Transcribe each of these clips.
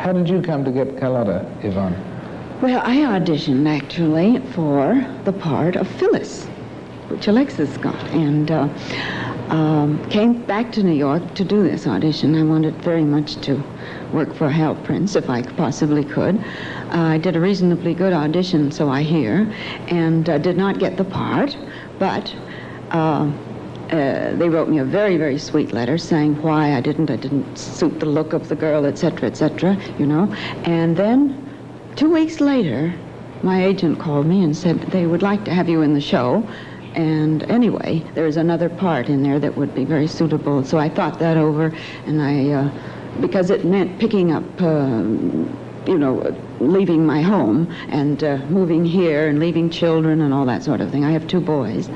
How did you come to get Carlotta, Yvonne? Well, I auditioned, actually, for the part of Phyllis, which Alexis got, and came back to New York to do this audition. I wanted very much to work for Hal Prince, if I possibly could. I did a reasonably good audition, so I hear, and did not get the part, but they wrote me a very, very sweet letter saying why I didn't suit the look of the girl, etc., you know. And then 2 weeks later, my agent called me and said they would like to have you in the show. And anyway, there's another part in there that would be very suitable. So I thought that over, and because it meant picking up, leaving my home and moving here and leaving children and all that sort of thing. I have 2 boys.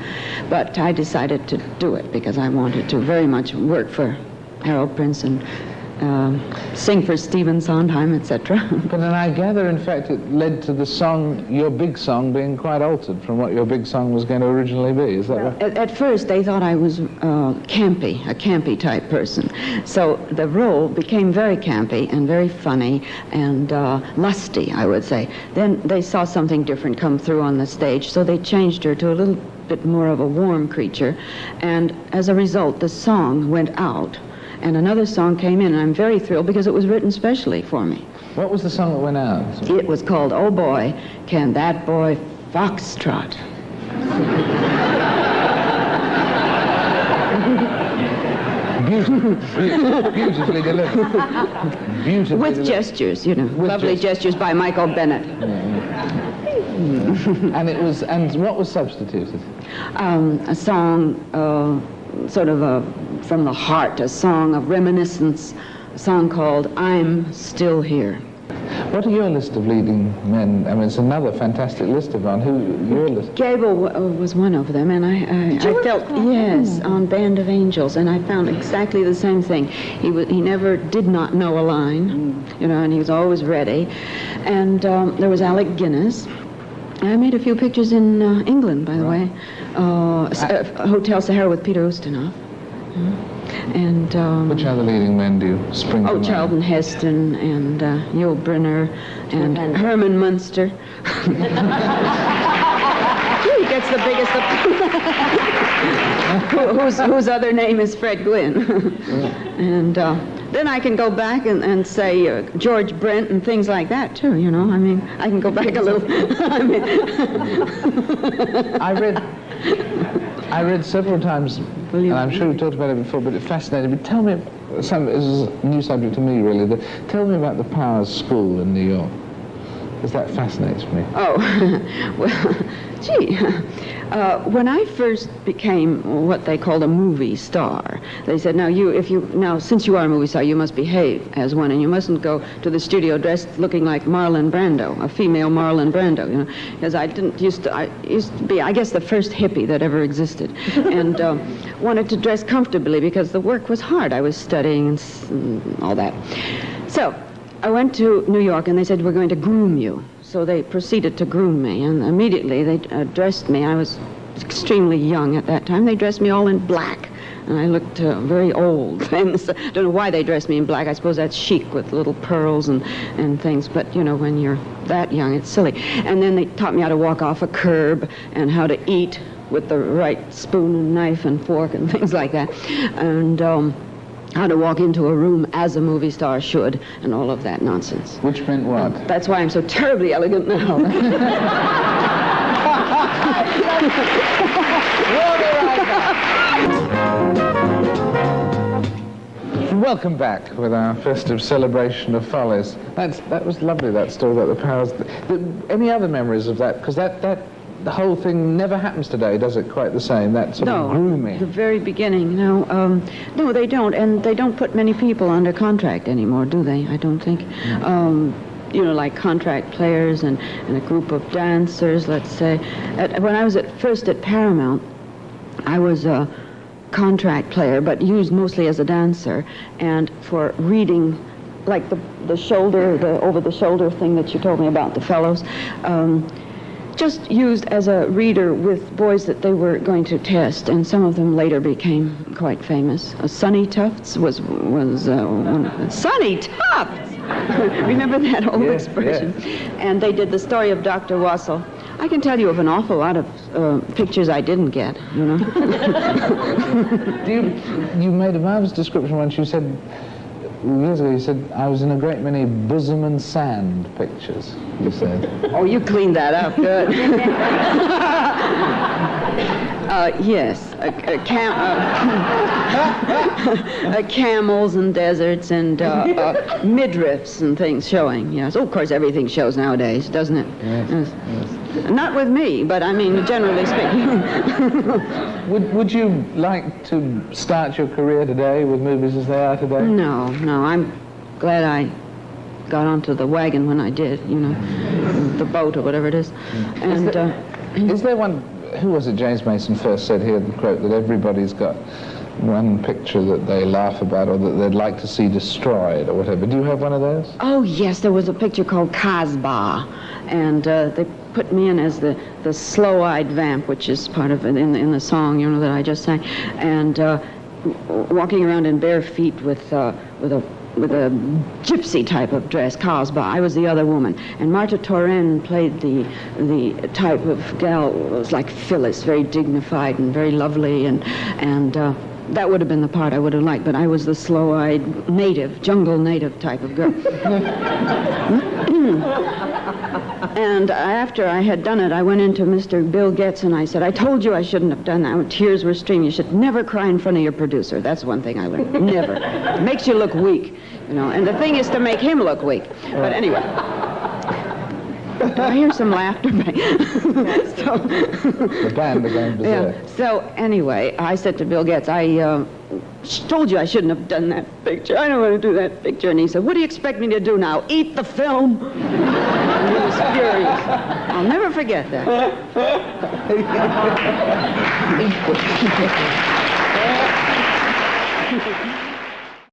But I decided to do it because I wanted to very much work for Harold Prince and sing for Stephen Sondheim, etc. But then I gather, in fact, it led to the song, your big song, being quite altered from what your big song was going to originally be. Is that right? At first, they thought I was a campy type person. So the role became very campy and very funny and lusty, I would say. Then they saw something different come through on the stage, so they changed her to a little bit more of a warm creature. And as a result, the song went out. And another song came in, and I'm very thrilled because it was written specially for me. What was the song that went out? It was called Oh Boy, Can That Boy Foxtrot? Beautifully delivered. Beautifully With delivered. Gestures, you know. Lovely gestures by Michael Bennett. And what was substituted? A song sort of from the heart, a song of reminiscence, a song called I'm Still Here. What are your list of leading men? I mean, it's another fantastic list, Yvonne. Who your list? Gable was one of them, and I felt, yes, on Band of Angels, and I found exactly the same thing. He never did not know a line, you know, and he was always ready. And there was Alec Guinness. I made a few pictures in England, by the way. Hotel Sahara with Peter Ustinov. And which other leading men do you spring to mind? Charlton Heston and Yul Brynner and Herman Munster. He gets the biggest of whose other name is Fred Gwynne. And then I can go back and say George Brent and things like that too, you know. I mean, I can go back a little. I read several times, and I'm sure we've talked about it before, but it fascinated me. Tell me, this is a new subject to me, really. Tell me about the Powers School in New York, because that fascinates me. Oh, well, gee. When I first became what they called a movie star, they said, now since you are a movie star, you must behave as one, and you mustn't go to the studio dressed looking like Marlon Brando, a female Marlon Brando, you know, because I used to be, I guess, the first hippie that ever existed, and wanted to dress comfortably because the work was hard. I was studying and all that. So I went to New York, and they said, we're going to groom you. So they proceeded to groom me, and immediately they dressed me. I was extremely young at that time. They dressed me all in black, and I looked very old. And I don't know why they dressed me in black. I suppose that's chic with little pearls and things, but, you know, when you're that young, it's silly. And then they taught me how to walk off a curb and how to eat with the right spoon and knife and fork and things like that. And how to walk into a room as a movie star should, and all of that nonsense. Which meant what? That's why I'm so terribly elegant now. Welcome back with our festive celebration of follies. That was lovely, that story about the Powers. Any other memories of that? Because the whole thing never happens today, does it? Quite the same, that sort of grooming. The very beginning, no, they don't, and they don't put many people under contract anymore, do they? I don't think. No. You know, like contract players and a group of dancers, let's say. When I was first at Paramount, I was a contract player, but used mostly as a dancer, and for reading, like the shoulder, the over-the-shoulder thing that you told me about, the fellows, just used as a reader with boys that they were going to test, and some of them later became quite famous. Sonny Tufts was Sonny Tufts! Remember that old Yes, expression? And they did the story of Dr. Wassel. I can tell you of an awful lot of pictures I didn't get, you know. You made a marvelous description once. You said, years ago, you said, I was in a great many bosom and sand pictures, you said. Oh, you cleaned that up, good. Yes, camels and deserts and midriffs and things showing, yes. Oh, of course, everything shows nowadays, doesn't it? Yes, yes. Not with me, but I mean, generally speaking. Would you like to start your career today with movies as they are today? No, I'm glad I got onto the wagon when I did, you know, the boat or whatever it is. And is there one, who was it James Mason first said here, the quote, that everybody's got one picture that they laugh about or that they'd like to see destroyed or whatever. Do you have one of those? Oh, yes, there was a picture called Casbah, and they put me in as the slow-eyed vamp, which is part of it in the song, you know, that I just sang, and walking around in bare feet with a gypsy type of dress, Casbah. I was the other woman. And Marta Torren played the type of gal, it was like Phyllis, very dignified and very lovely, and that would have been the part I would have liked, but I was the slow-eyed native, jungle native type of girl. And after I had done it, I went into Mr. Bill Getz and I said, I told you I shouldn't have done that. Tears were streaming. You should never cry in front of your producer. That's one thing I would never. It makes you look weak, you know. And the thing is to make him look weak. But anyway. Do I hear some laughter? The band are going berserk. Yeah. So anyway, I said to Bill Getz, I told you I shouldn't have done that picture. I don't want to do that picture. And he said, what do you expect me to do now? Eat the film? And he was furious. I'll never forget that.